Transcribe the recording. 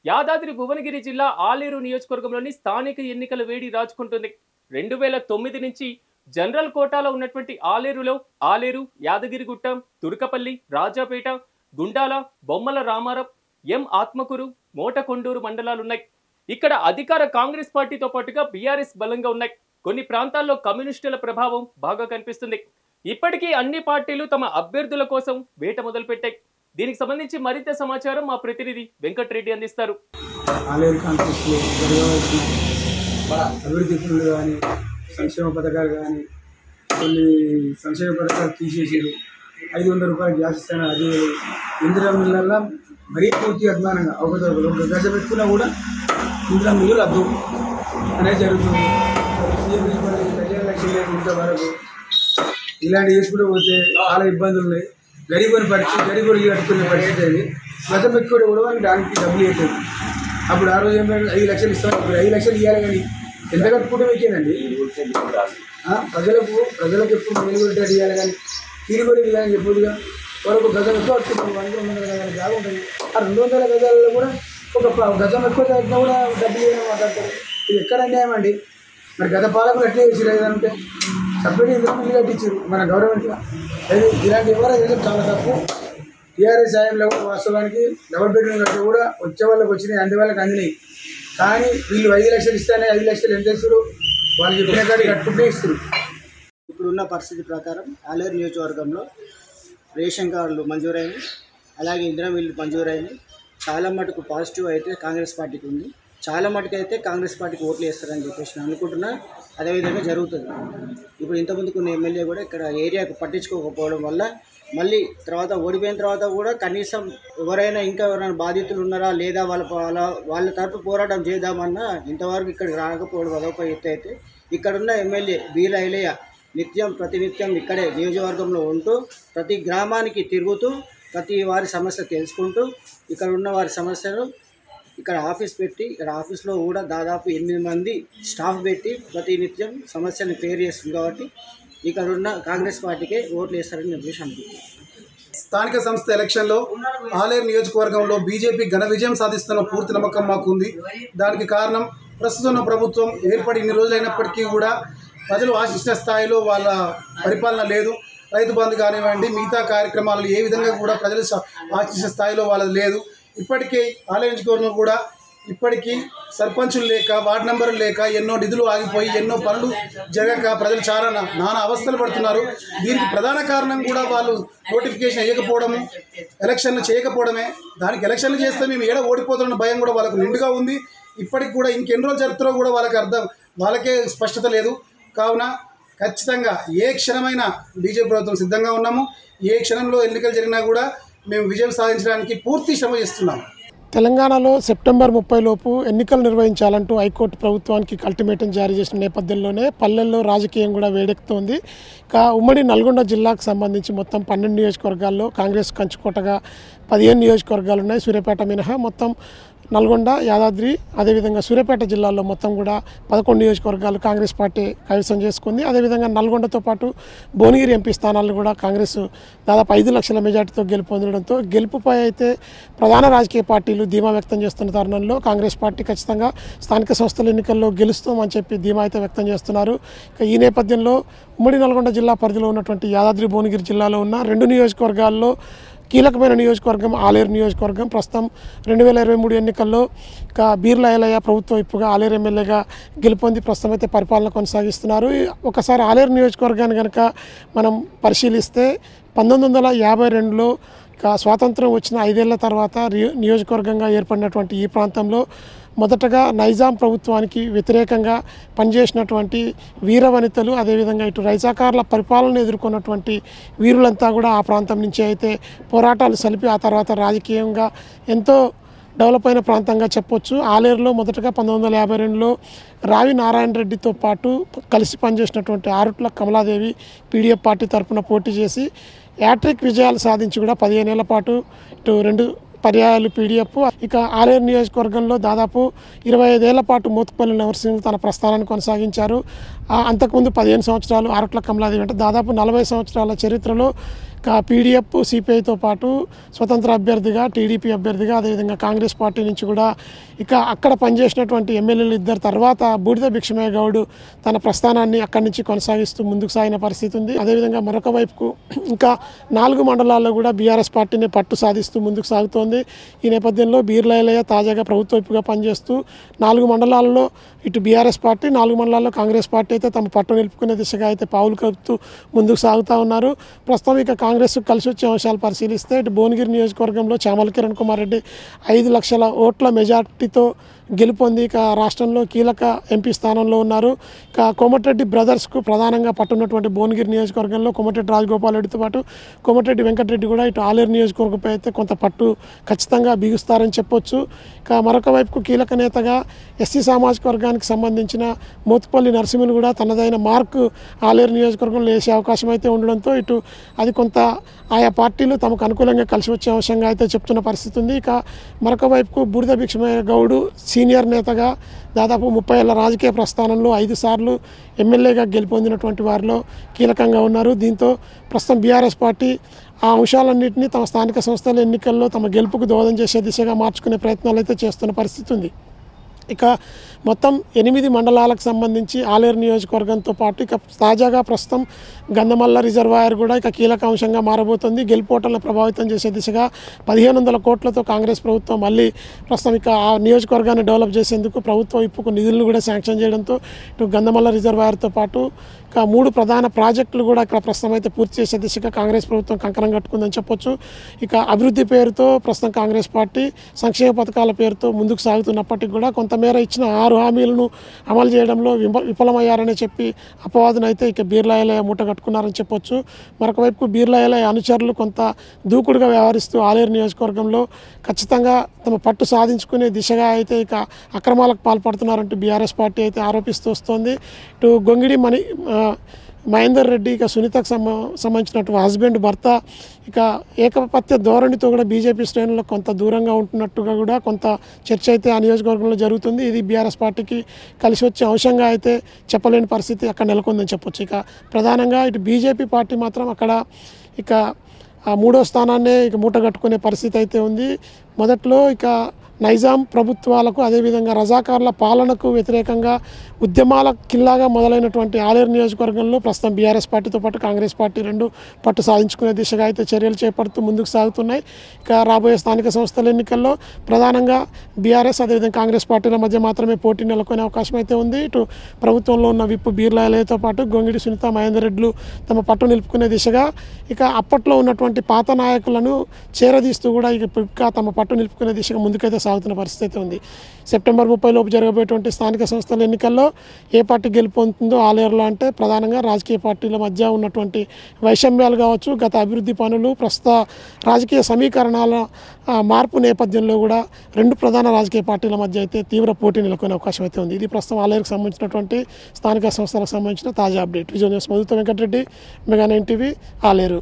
యాదాద్రి భువనగిరి జిల్లా ఆలేరు నియోజకవర్గంలోని స్థానిక ఎన్నికల వేడి రాజుకుంటుంది. 2009 నుంచి జనరల్ కోటాలో ఉన్నటువంటి ఆలేరు, యాదగిరిగుట్ట, తుర్కపల్లి, రాజాపేట, గుండాల, బొమ్మల రామారం, ఆత్మకూరు, మోటకొండూరు మండలాలున్నాయి. ఇక్కడ అధికార కాంగ్రెస్ పార్టీతో పాటుగా బీఆర్ఎస్ బలంగా ఉన్నాయి. కొన్ని ప్రాంతాల్లో కమ్యూనిస్టుల ప్రభావం బాగా కనిపిస్తుంది. ఇప్పటికీ అన్ని పార్టీలు తమ అభ్యర్థుల కోసం వేట మొదలుపెట్టాయి. దీనికి సంబంధించి మరింత సమాచారం మా ప్రతినిధి వెంకటరెడ్డి అందిస్తారు. ఆలేరు కాంగ్రెస్లో జరగవలసిన అభివృద్ధి పనులు కానీ, సంక్షేమ పథకాలు కానీ, కొన్ని సంక్షేమ పథకాలు తీసేసారు. 500 రూపాయలు గ్యాస్ ఇస్తాను, అది ఇందిరా మిల్లల్లో మరీ పూర్తి అభిమానంగా ఒక గజ పెట్టుకున్నా కూడా ఇందిరా మిల్లు రద్దు అనేది జరుగుతుంది. సీఎం ఎలక్షన్ ఇంతవరకు ఇలాంటి చేసుకుంటూ పోతే చాలా ఇబ్బందులు ఉన్నాయి. గరీబుని గరీబులు కట్టుకునే పరిస్థితి అది. గజం పెట్టుకుంటే కూడా దానికి డబ్బులు అవుతుంది. అప్పుడు ఆ రోజు ఏమైనా 5 లక్షలు ఇస్తాను, అప్పుడు 5 లక్షలు ఇవ్వాలి. కానీ ఎంత కట్టుకుంటే మీకేనండి? ప్రజలకు ఎప్పుడు మేలు కొట్టేది ఇవ్వాలి, కానీ తీరుబడి ఇవ్వాలని చెప్పొద్దుగా. వరకు గజం ఎక్కువ కట్టుకుంటాం, 200 గజాలు బాగుంటుంది. ఆ 200 గజాలలో కూడా ఒక గజం ఎక్కువ కట్టినా కూడా డబ్బులు ఇవ్వాలని మాట్లాడతారు. ఇది ఎక్కడ అన్యాయం అండి? మరి గత పాలకులు ఎట్లా చేసారు? ఏదంటే సపరేట్ ఇల్లు కట్టించారు మన గవర్నమెంట్లో. అది ఇలాంటి ఎవరైనా చాలా తప్పు. టీఆర్ఎస్ సాయంలో వాస్తవానికి డబుల్ బెడ్రూమ్ కట్టే కూడా వచ్చే వాళ్ళకి వచ్చినాయి, అంది వాళ్ళకి అందినాయి. కానీ వీళ్ళు 5 లక్షలు ఇస్తానే 5 లక్షలు ఎంత ఇస్తారు? వాళ్ళు చెప్పిన కాడికి కట్టుకుంటే ఇస్తారు. ఇప్పుడున్న పరిస్థితి ప్రకారం ఆలేరు నియోజకవర్గంలో రేషన్ కార్డులు మంజూరైనవి, అలాగే ఇందిరా మిల్లు మంజూరైనవి. చాలా మటుకు పాజిటివ్ అయితే కాంగ్రెస్ పార్టీకి ఉంది. చాలా మటుకు అయితే కాంగ్రెస్ పార్టీకి ఓట్లు వేస్తారని చెప్పేసి నేను అనుకుంటున్నా. అదేవిధంగా జరుగుతుంది. ఇప్పుడు ఇంతకుముందు కొన్ని ఎమ్మెల్యే కూడా ఇక్కడ ఏరియాకు పట్టించుకోకపోవడం వల్ల మళ్ళీ తర్వాత ఓడిపోయిన తర్వాత కూడా కనీసం ఎవరైనా బాధితులు ఉన్నారా లేదా వాళ్ళ తరపు పోరాటం చేద్దామన్నా ఇంతవరకు ఇక్కడికి రాకపోవడం అదొక ఎత్తు అయితే, ఇక్కడున్న ఎమ్మెల్యే బీర్ల ఐలయ్య ప్రతినిత్యం ఇక్కడే నియోజకవర్గంలో ఉంటూ ప్రతి గ్రామానికి తిరుగుతూ ప్రతి వారి సమస్య తెలుసుకుంటూ ఇక్కడ ఉన్న వారి సమస్యలు ఇక్కడ ఆఫీస్ పెట్టి, ఇక్కడ ఆఫీస్లో కూడా దాదాపు 8 మంది స్టాఫ్ పెట్టి ప్రతినిత్యం సమస్యను క్లియర్ చేస్తుంది. కాబట్టి ఇక్కడ ఉన్న కాంగ్రెస్ పార్టీకే ఓట్లు వేస్తారని నేను అనుకుంటున్నాను. స్థానిక సంస్థ ఎలక్షన్లో ఆలేరు నియోజకవర్గంలో బీజేపీ ఘన విజయం సాధిస్తున్న పూర్తి నమ్మకం మాకుంది. దానికి కారణం ప్రస్తుతం ఉన్న ప్రభుత్వం ఏర్పడి ఇన్ని రోజులైనప్పటికీ కూడా ప్రజలు ఆశించిన స్థాయిలో వాళ్ళ పరిపాలన లేదు. రైతు బంధు కానివ్వండి, మిగతా కార్యక్రమాలు ఏ విధంగా కూడా ప్రజలు ఆశించిన స్థాయిలో వాళ్ళది లేదు. ఇప్పటికే ఆలేరు నియోజకవర్గం కూడా ఇప్పటికీ సర్పంచులు లేక, వార్డు మెంబర్లు లేక ఎన్నో నిధులు ఆగిపోయి ఎన్నో పనులు జరగక ప్రజలు చాలా నానా అవస్థలు పడుతున్నారు. దీనికి ప్రధాన కారణం కూడా వాళ్ళు నోటిఫికేషన్ వేయకపోవడము, ఎలక్షన్లు చేయకపోవడమే. దానికి ఎలక్షన్లు చేస్తే మేము ఏడ ఓడిపోతున్న భయం కూడా వాళ్ళకు నిండుగా ఉంది. ఇప్పటికి కూడా ఇంకెన్ని రోజులు జరుగుతారో కూడా వాళ్ళకే స్పష్టత లేదు. కావున ఖచ్చితంగా ఏ క్షణమైనా బీజేపీ ప్రభుత్వం సిద్ధంగా ఉన్నాము. ఏ క్షణంలో ఎన్నికలు జరిగినా కూడా మేము విజయం సాధించడానికి పూర్తి శ్రమ చేస్తున్నాము. తెలంగాణలో సెప్టెంబర్ 30 లోపు ఎన్నికలు నిర్వహించాలంటూ హైకోర్టు ప్రభుత్వానికి అల్టిమేటం జారీ చేసిన నేపథ్యంలోనే పల్లెల్లో రాజకీయం కూడా వేడెక్కుతోంది. ఉమ్మడి నల్గొండ జిల్లాకు సంబంధించి మొత్తం 12 నియోజకవర్గాల్లో కాంగ్రెస్ కంచుకోటగా 15 నియోజకవర్గాలు ఉన్నాయి. సూర్యాపేట మినహా మొత్తం నల్గొండ, యాదాద్రి, అదేవిధంగా సూర్యాపేట జిల్లాల్లో మొత్తం కూడా 11 నియోజకవర్గాలు కాంగ్రెస్ పార్టీ కైవసం చేసుకుంది. అదేవిధంగా నల్గొండతో పాటు భువనగిరి ఎంపీ స్థానాలను కూడా కాంగ్రెస్ దాదాపు 5 లక్షల మెజార్టీతో గెలుపొందడంతో గెలుపుపై అయితే ప్రధాన రాజకీయ పార్టీలు ధీమా వ్యక్తం చేస్తున్న తరుణంలో కాంగ్రెస్ పార్టీ ఖచ్చితంగా స్థానిక సంస్థల ఎన్నికల్లో గెలుస్తామని చెప్పి ధీమా అయితే వ్యక్తం చేస్తున్నారు. ఈ నేపథ్యంలో ఉమ్మడి నల్గొండ జిల్లా పరిధిలో ఉన్నటువంటి యాదాద్రి భువనగిరి జిల్లాలో ఉన్న 2 నియోజకవర్గాల్లో కీలకమైన నియోజకవర్గం ఆలేరు నియోజకవర్గం. ప్రస్తుతం 2023 ఎన్నికల్లో బీర్ల ఐలయ్య ప్రభుత్వ ఇప్పుగా ఆలేరు ఎమ్మెల్యేగా గెలుపొంది ప్రస్తుతం అయితే పరిపాలన కొనసాగిస్తున్నారు. ఒకసారి ఆలేరు నియోజకవర్గాన్ని కనుక మనం పరిశీలిస్తే 1952లో స్వాతంత్రం వచ్చిన 5 ఏళ్ల తర్వాత నియోజకవర్గంగా ఏర్పడినటువంటి ఈ ప్రాంతంలో మొదటగా నైజాం ప్రభుత్వానికి వ్యతిరేకంగా పనిచేసినటువంటి వీరవనితలు, అదేవిధంగా ఇటు రైజాకారుల పరిపాలన ఎదుర్కొన్నటువంటి వీరులంతా కూడా ఆ ప్రాంతం నుంచి అయితే పోరాటాలు సలిపి ఆ తర్వాత రాజకీయంగా ఎంతో డెవలప్ అయిన ప్రాంతంగా చెప్పొచ్చు. ఆలేరులో మొదటగా 1952లో రావి నారాయణ రెడ్డితో పాటు కలిసి పనిచేసినటువంటి ఆరుట్ల కమలాదేవి పీడీఎఫ్ పార్టీ తరఫున పోటీ చేసి యాట్రిక్ విజయాలు సాధించి కూడా 15 ఏళ్ల పాటు ఇటు 2 పర్యాయాలు పీడీఎఫ్. ఇక ఆలేరు నియోజకవర్గంలో దాదాపు 25 ఏళ్ల పాటు మోత్కుపల్లి నరసింహులు తన ప్రస్థానాన్ని కొనసాగించారు. అంతకుముందు 15 సంవత్సరాలు ఆరుట్ల కమలాదేవి అంటే దాదాపు 40 సంవత్సరాల చరిత్రలో పీడీఎఫ్ సిపిఐతో పాటు స్వతంత్ర అభ్యర్థిగా టీడీపీ అభ్యర్థిగా అదేవిధంగా కాంగ్రెస్ పార్టీ నుంచి కూడా అక్కడ పనిచేసినటువంటి ఎమ్మెల్యేలు ఇద్దరు తర్వాత బూడిద భిక్షమయ్య గౌడ్ తన ప్రస్థానాన్ని అక్కడి నుంచి కొనసాగిస్తూ ముందుకు సాగిన పరిస్థితి ఉంది. అదేవిధంగా మరొక వైపుకు ఇంకా 4 మండలాల్లో కూడా బీఆర్ఎస్ పార్టీని పట్టు సాధిస్తూ ముందుకు సాగుతోంది. ఈ నేపథ్యంలో బీర్లా ఎల్లయ్య తాజాగా ప్రభుత్వ వైపుగా పనిచేస్తూ 4 మండలాల్లో ఇటు బీఆర్ఎస్ పార్టీ 4 మండలాల్లో కాంగ్రెస్ పార్టీ అయితే తమ పట్టు నిలుపుకునే దిశగా అయితే పావులు కలుపుతూ ముందుకు సాగుతూ ఉన్నారు. ప్రస్తుతం కాంగ్రెస్ కలిసి వచ్చే అంశాలు పరిశీలిస్తే ఇటు భువనగిరి నియోజకవర్గంలో చామల కిరణ్ కుమార్ రెడ్డి 5 లక్షల ఓట్ల మెజార్టీతో గెలుపొంది రాష్ట్రంలో కీలక ఎంపీ స్థానంలో ఉన్నారు. కోమటిరెడ్డి బ్రదర్స్కు ప్రధానంగా పట్టున్నటువంటి భువనగిరి నియోజకవర్గంలో కోమటిరెడ్డి రాజగోపాల్ రెడ్డితో పాటు కోమటిరెడ్డి వెంకటరెడ్డి కూడా ఇటు ఆలేరు నియోజకవర్గంపై అయితే కొంత పట్టు ఖచ్చితంగా బిగుస్తారని చెప్పొచ్చు. మరొక వైపుకు కీలక నేతగా ఎస్సీ సామాజిక వర్గానికి సంబంధించిన మోతుపల్లి నరసింహులు కూడా తనదైన మార్కు ఆలేరు నియోజకవర్గంలో వేసే అవకాశం అయితే ఉండడంతో ఇటు అది కొంత ఆయా పార్టీలు తమకు అనుకూలంగా కలిసి వచ్చే అంశంగా అయితే చెప్తున్న పరిస్థితి ఉంది. మరొక వైపుకు బూడిద భిక్షమయ్య గౌడ్ సీనియర్ నేతగా దాదాపు 30 ఏళ్ల రాజకీయ ప్రస్థానంలో 5 సార్లు ఎమ్మెల్యేగా గెలుపొందినటువంటి వారిలో కీలకంగా ఉన్నారు. దీంతో ప్రస్తుతం బీఆర్ఎస్ పార్టీ ఆ అంశాలన్నింటినీ తమ స్థానిక సంస్థల ఎన్నికల్లో తమ గెలుపుకు దోహదం చేసే దిశగా మార్చుకునే ప్రయత్నాలు అయితే చేస్తున్న పరిస్థితి ఉంది. మొత్తం 8 మండలాలకు సంబంధించి ఆలేరు నియోజకవర్గంతో పాటు తాజాగా ప్రస్తుతం గంధమల్ల రిజర్వాయర్ కూడా కీలక అంశంగా మారబోతుంది. గెలుపోటలను ప్రభావితం చేసే దిశగా 1500 కోట్లతో కాంగ్రెస్ ప్రభుత్వం మళ్ళీ ప్రస్తుతం ఆ నియోజకవర్గాన్ని డెవలప్ చేసేందుకు ప్రభుత్వం ఇప్పుకు నిధులను కూడా శాంక్షన్ చేయడంతో ఇటు గంధమల్ల రిజర్వాయర్తో పాటు 3 ప్రధాన ప్రాజెక్టులు కూడా ఇక్కడ ప్రస్తుతం అయితే పూర్తి చేసే దిశగా కాంగ్రెస్ ప్రభుత్వం కంకణం కట్టుకుందని చెప్పొచ్చు. అభివృద్ధి పేరుతో ప్రస్తుతం కాంగ్రెస్ పార్టీ సంక్షేమ పథకాల పేరుతో ముందుకు సాగుతున్నప్పటికీ కూడా కొంతమేర ఇచ్చిన 6 హామీలను అమలు చేయడంలో విఫలమయ్యారని చెప్పి అపవాదును అయితే బీర్లా ఎల్లయ్య మూట కట్టుకున్నారని చెప్పొచ్చు. మరొక వైపు బీర్లా ఎల్లయ్య అనుచరులు కొంత దూకుడుగా వ్యవహరిస్తూ ఆలేరు నియోజకవర్గంలో ఖచ్చితంగా తమ పట్టు సాధించుకునే దిశగా అయితే అక్రమాలకు పాల్పడుతున్నారంటూ బీఆర్ఎస్ పార్టీ అయితే ఆరోపిస్తూ వస్తోంది. ఇటు గొంగిడి మహేందర్ రెడ్డి సునీతకు సంబంధించినటువంటి హస్బెండ్ భర్త ఏకపత్య ధోరణితో కూడా బీజేపీ శ్రేణుల్లో కొంత దూరంగా ఉంటున్నట్టుగా కూడా కొంత చర్చ అయితే ఆ నియోజకవర్గంలో జరుగుతుంది. ఇది బీఆర్ఎస్ పార్టీకి కలిసి వచ్చే అంశంగా అయితే చెప్పలేని పరిస్థితి అక్కడ నెలకొందని చెప్పొచ్చు. ప్రధానంగా ఇటు బీజేపీ పార్టీ మాత్రం అక్కడ ఆ 3వ స్థానాన్నే మూట కట్టుకునే పరిస్థితి అయితే ఉంది. మొదట్లో నైజాం ప్రభుత్వాలకు అదేవిధంగా రజాకార్ల పాలనకు వ్యతిరేకంగా ఉద్యమాల కిల్లాగా మొదలైనటువంటి ఆలేరు నియోజకవర్గంలో ప్రస్తుతం బీఆర్ఎస్ పార్టీతో పాటు కాంగ్రెస్ పార్టీ 2 పట్టు సాధించుకునే దిశగా అయితే చర్యలు చేపడుతూ ముందుకు సాగుతున్నాయి. రాబోయే స్థానిక సంస్థల ఎన్నికల్లో ప్రధానంగా బీఆర్ఎస్ అదేవిధంగా కాంగ్రెస్ పార్టీల మధ్య మాత్రమే పోటీ నెలకొనే అవకాశం అయితే ఉంది. ఇటు ప్రభుత్వంలో ఉన్న విప్ బీర్లా ఎల్లయ్యతో పాటు గొంగిడి సునీత మహేందర్ రెడ్డిలు తమ పట్టు నిలుపుకునే దిశగా అప్పట్లో ఉన్నటువంటి పాత నాయకులను చేరదీస్తూ కూడా తమ పట్టు నిలుపుకునే దిశగా ముందుకైతే సాగుతున్న పరిస్థితి ఉంది. సెప్టెంబర్ 30 లోపు జరగబోయేటువంటి స్థానిక సంస్థల ఎన్నికల్లో ఏ పార్టీ గెలుపొందుతుందో ఆలేరులో అంటే ప్రధానంగా రాజకీయ పార్టీల మధ్య ఉన్నటువంటి వైషమ్యాలు కావచ్చు, గత అభివృద్ధి పనులు, ప్రస్తుత రాజకీయ సమీకరణాల మార్పు నేపథ్యంలో కూడా 2 ప్రధాన రాజకీయ పార్టీల మధ్య అయితే తీవ్ర పోటీ నెలకొనే అవకాశం అయితే ఉంది. ఇది ప్రస్తుతం ఆలేరుకు సంబంధించినటువంటి స్థానిక సంస్థలకు సంబంధించిన తాజా అప్డేట్. విజయ్ న్యూస్ మధుతో వెంకటరెడ్డి, మెగా 9 టీవీ, ఆలేరు.